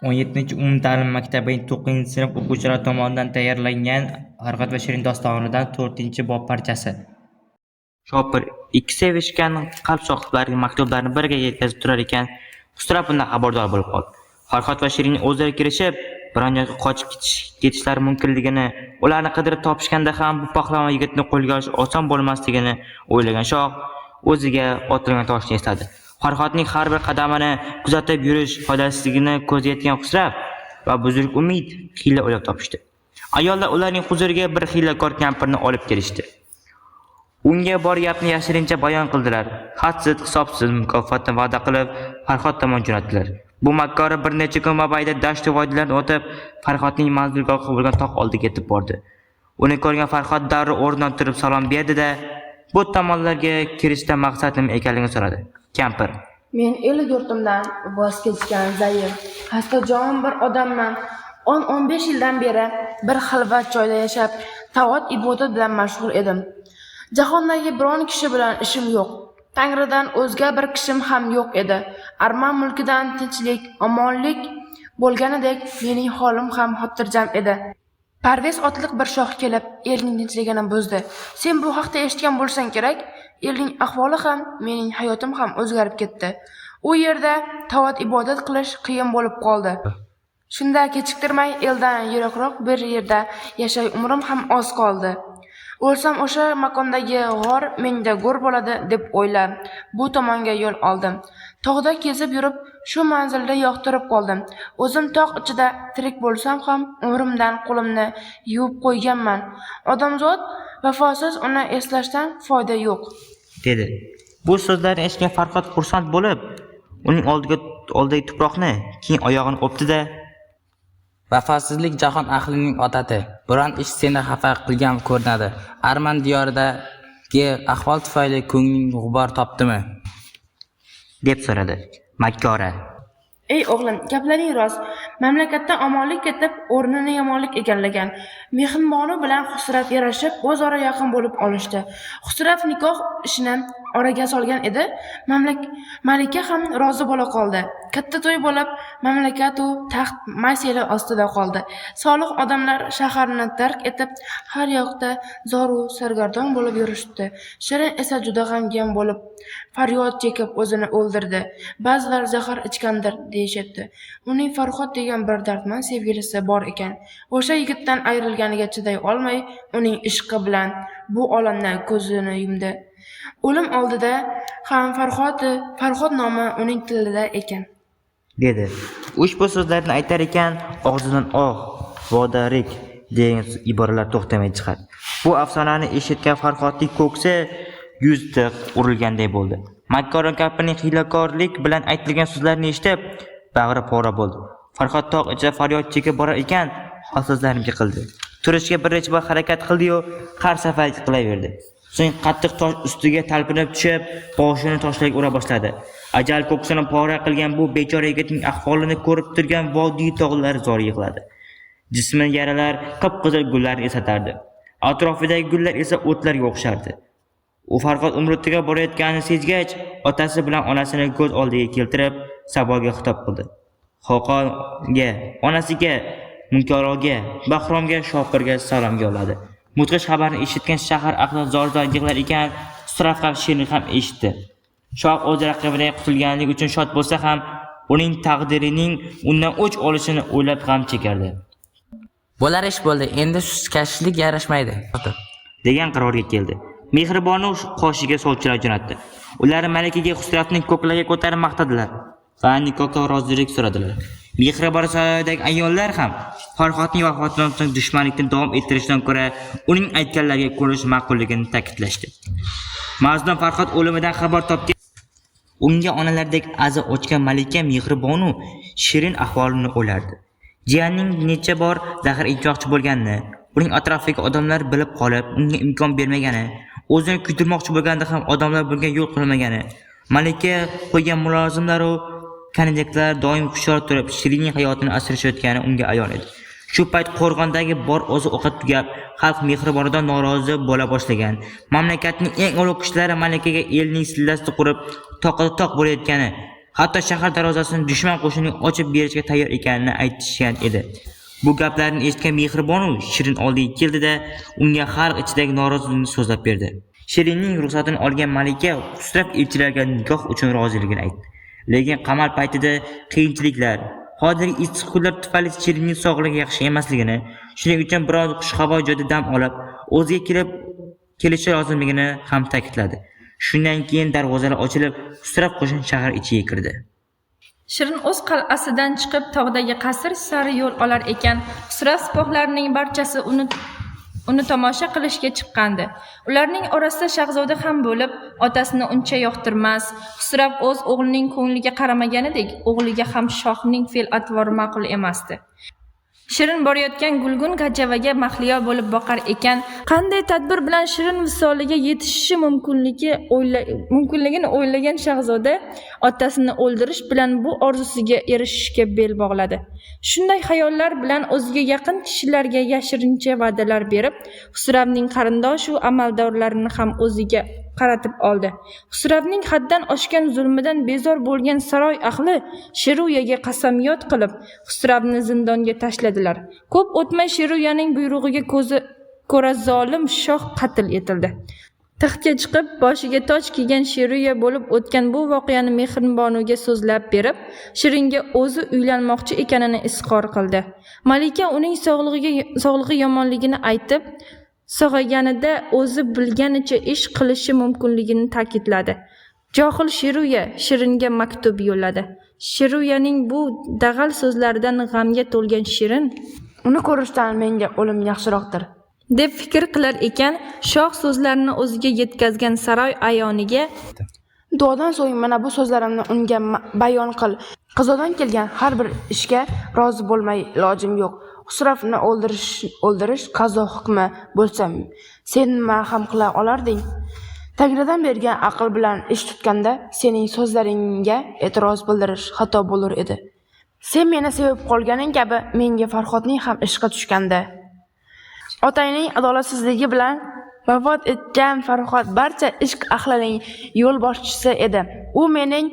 17 umumta'lim maktabining 9-sinf o'quvchilari tomonidan tayyorlangan Farhod va Shirin dostonidan 4-bob parchasi. Shopir ikki sevishgan qalb sohiblarining maktublarini biriga yetkazib turar ekan, Xusrav bundan xabardor bo'lib qoldi. Farhod va Shirin o'zlari kirishib, biron joyga qochib ketishlari mumkinligini, ularni qidirib topishganda ham bu pahlavon yigitni qo'lga olish oson bo'lmasligini o'ylagan Shoh o'ziga otilgan toshni esladi. Farhodning har bir qadamini kuzatib yurish foydasizligini ko'zga yetgan Xusrav va buzruk Umid hiyla o'ylab topishdi. Ayollar ularning huzuriga bir hiylakor kampirni olib kelishdi. Unga bor gapni yashirincha bayon qildilar. Hadsiz hisobsiz mukofotni va'da qilib, Farhod tomon jo'natdilar. Bu makkori bir necha kun mobaynida dasht vodilarni o'tib, Farhodning manzilgohi bo'lgan tog' oldiga yetib bordi. Uni ko'rgan Farhod darrov o'rnidan turib salom berdi-da, bu tomonlarga kirishda maqsad nima ekanligini so'radi. Kampir: Men el yurtimdan voz kechgan zaif, xastajon bir odamman. 10-15 yildan beri bir xilvat joyda yashab, tavot ibodat bilan mashg'ul edim. Jahondagi biron kishi bilan ishim yo'q. Tangridan o'zga bir kishim ham yo'q edi. Arman mulkidan tinchlik, omonlik bo'lganidek mening holim ham xotirjam edi. Parvez otliq bir shoh kelib, elning tinchligini buzdi. Sen bu haqda eshitgan bo'lsang kerak, elning ahvoli ham, mening hayotim ham o'zgarib ketdi. U yerda tavot ibodat qilish qiyin bo'lib qoldi. Shunda kechiktirmay eldan yiroqroq bir yerda yashay umrim ham oz qoldi. O'lsam o'sha makondagi g'or menda go'r bo'ladi deb o'ylab, bu tomonga yo'l oldim. Tog'da kezib yurib, shu manzilda yoqtirib qoldim. O'zim tog' ichida tirik bo'lsam ham umrimdan qo'limni yuvib qo'yganman. Odamzod vafosiz uni eslashdan foyda yo'q, dedi. Bu so'zlarni eshitgan Farhod xursand bo'lib, uning oldidagi tuproqni, keyin oyog'ini o'pdi-da: Vafosizlik jahon ahlining otati. Biron ish seni xafa qilgan ko'rinadi. Arman diyoridagi ahvol tufayli ko'ngling g'ubor topdimi? deb so'radi. Makkora: Ey o'g'lim, gaplaring rost. Mamlakatda omonlik ketib, o'rnini yomonlik egallagan. Mehmonbonu bilan Xusrav yarashib, o'zaro yaqin bo'lib olishdi. Xusrav nikoh ishini oraga solgan edi. Malika ham rozi bo'la qoldi. Katta to'y bo'lib, mamlakat u taxt mas'ala ostida qoldi. Solih odamlar shaharni tark etib, har yoqda zoru sargardon bo'lib yurishdi. Shirin esa juda g'amgin bo'lib, faryod chekib o'zini o'ldirdi. Ba'zilar zahar ichgandir deyishibdi. Uning Farhod degan bir dardman sevgilisi bor ekan. O'sha yigitdan ayrilganiga chiday olmay, uning ishqi bilan bu olamdan ko'zini yumdi. O'lim oldida ham Farhod nomi uning tilida ekan, dedi. Ushbu so'zlarni aytar ekan, og'zidan vodarik degan iboralar to'xtamay chiqadi. Bu afsonani eshitgan Farhodning ko'ksi yuztiq urilganday bo'ldi. Makkoron kampirning hiylakorlik bilan aytilgan so'zlarni eshitib, bag'ri pora bo'ldi. Farhod tog' ichida faryod chekib borar ekan, holsizlanib yiqildi. Turishga bir necha bor harakat qildi-yu, har safar yiqilaverdi. So'ng qattiq tosh ustiga talpinib tushib, boshini toshlarga ura boshladi. Ajal ko'ksini pora qilgan bu bechora yigitning ahvolini ko'rib turgan vodiy tog'lar zor yig'ladi. Jismini yaralar qip-qizil gullarni eslatardi. Atrofidagi gullar esa o'tlarga o'xshardi. U Farhod umritiga borayotganini sezgach, otasi bilan onasini ko'z oldiga keltirib, Saboga xitob qildi. Xoqonga, onasiga, Munkaroga, Bahromga, Shopirga salom yo'lladi. Mudhish xabarni eshitgan shahar ahli zor-zor yig'lar ekan, Xusrav ham Shirin ham eshitdi. Shoh o'z raqibidan qutulganligi uchun shod bo'lsa ham, uning taqdirining undan o'ch olishini o'ylab ham chekardi. Bo'lar ish bo'ldi. Endi suskashlik yarashmaydi, degan qarorga keldi. Mehribonni qoshiga sovchilar jo'natdi. Ular malikaga Xusravning ko'klagiga ko'tarib maqtadilar va nikohga rozilik so'radilar. Mehribon saroydagi ayollar ham Farhodning vafotidan so'ng dushmanlikni davom ettirishdan ko'ra uning aytganlariga ko'nish ma'qulligini ta'kidlashdi. Mazlum Farhod o'limidan xabar topgan, unga onalardek aza ochgan malika Mehribonu Shirin ahvolini o'ylardi. Jiyanning necha bor zahar ichmoqchi bo'lganini, uning atrofidagi odamlar bilib qolib, unga imkon bermagani, o'zini kuydirmoqchi bo'lganda ham odamlar bunga yo'l qo'ymagani, malika qo'ygan mulozimlar va kanadiklar doim hushyor turib, Shirinning hayotini asrashayotgani unga ayon edi. Shu payt qo'rg'ondagi bor oziq-ovqat tugab, xalq mehribonidan norozi bo'la boshlagan. Mamlakatning eng ulug' kishilari malikaga elning sillasini qurib, toqqa toq bo'layotgani, Hatto shahar darvozasini dushman qo'shiniga ochib berishga tayyor ekanini aytishgan edi. Bu gaplarni eshitgan Mehribonu Shirin oldiga keldi-da, unga xalq ichidagi noroziligini so'zlab berdi. Shirinning ruxsatini olgan malika Xusrav elchilarga nikoh uchun roziligini aytdi. Lekin qamal paytida qiyinchiliklar, hozirgi issiq kunlar tufayli Shirinning sog'lig'i yaxshi emasligini, shuning uchun biroz xushhavo joyda dam olib, o'ziga kelishi lozimligini ham ta'kidladi. Shundan keyin darvozalar ochilib, Xusrav qo'shin shahar ichiga kirdi. Shirin o'z qal'asidan chiqib tog'dagi qasr sari yo'l olar ekan, Xusrav sipohlarining barchasi uni tomosha qilishga chiqqandi. Ularning orasida shahzoda ham bo'lib, otasini uncha yoqtirmas. Xusrav o'z o'g'lining ko'ngliga qaramaganidek, o'g'liga ham shohning fe'l-atvori ma'qul emasdi. Shirin borayotgan Gulgun Gajavaga mahliyo bo'lib boqar ekan, qanday tadbir bilan Shirin visoliga yetishishi mumkinligini o'ylagan shahzoda otasini o'ldirish bilan bu orzusiga erishishga bel bog'ladi. Shunday xayollar bilan o'ziga yaqin kishilarga yashirincha va'dalar berib, Xusravning qarindosh va amaldorlarini ham o'ziga qaratib oldi. Xusravning haddan oshgan zulmidan bezor bo'lgan saroy ahli Shiruyaga qasamyod qilib, Xusravni zindonga tashladilar. Ko'p o'tmay Shiruyaning buyrug'iga ko'ra zolim shoh qatl etildi. Taxtga chiqib, boshiga toj kiygan Shiruya bo'lib o'tgan bu voqeani Mehribonga so'zlab berib, Shiringa o'zi uylanmoqchi ekanini izhor qildi. Malika uning sog'lig'i yomonligini aytib, sog'ayganida o'zi bilganicha ish qilishi mumkinligini ta'kidladi. Johil Shiruya Shiringa maktub yo'lladi. Shiruyaning bu dag'al so'zlaridan g'amga to'lgan Shirin Uni ko'rishdan menga o'lim yaxshiroqdir deb fikr qilar ekan, shoh so'zlarini o'ziga yetkazgan saroy ayoniga duodan so'ng mana bu so'zlarimni unga bayon qil. Qizodan kelgan har bir ishga rozi bo'lmay ilojim yo'q. Xusravni o'ldirish qazo hukmi bo'lsa, sen nima ham qila olarding? Tangridan bergan aql bilan ish tutganda sening so'zlaringga e'tiroz bildirish xato bo'lar edi. Sen meni sevib qolganing kabi menga Farhodning ham ishqi tushganda. Otangning adolatsizligi bilan vafot etgan Farhod barcha ishq ahlining yo'l boshchisi edi. U mening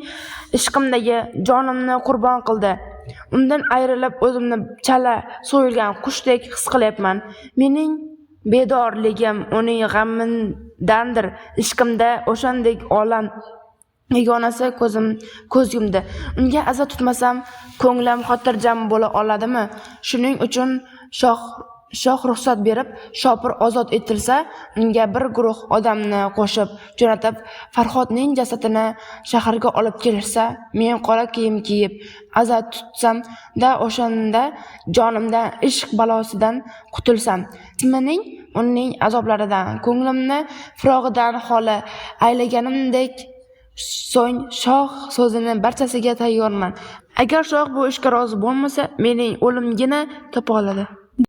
ishqimdagi jonimni qurbon qildi. Undan ayrilib o'zimni chala so'yilgan qushdek his qilyapman. Mening bedorligim uning g'amidandir. Ishqimda o'shandek olam yagonasi ko'z yumdi. Unga aza tutmasam, ko'nglim xotirjam bo'la oladimi? Shuning uchun shoh ruxsat berib, shopir ozod etilsa, unga bir guruh odamni qo'shib jo'natib, Farhodning jasadini shaharga olib kelishsa, men qora kiyim kiyib aza tutsam da o'shanda jonimdan ishq balosidan qutulsam, mening uning azoblaridan, ko'nglimni firog'idan xoli aylaganimdek, so'ng shoh so'zini barchasiga tayyorman. Agar shoh bu ishga rozi bo'lmasa, mening o'limgina topa oladi.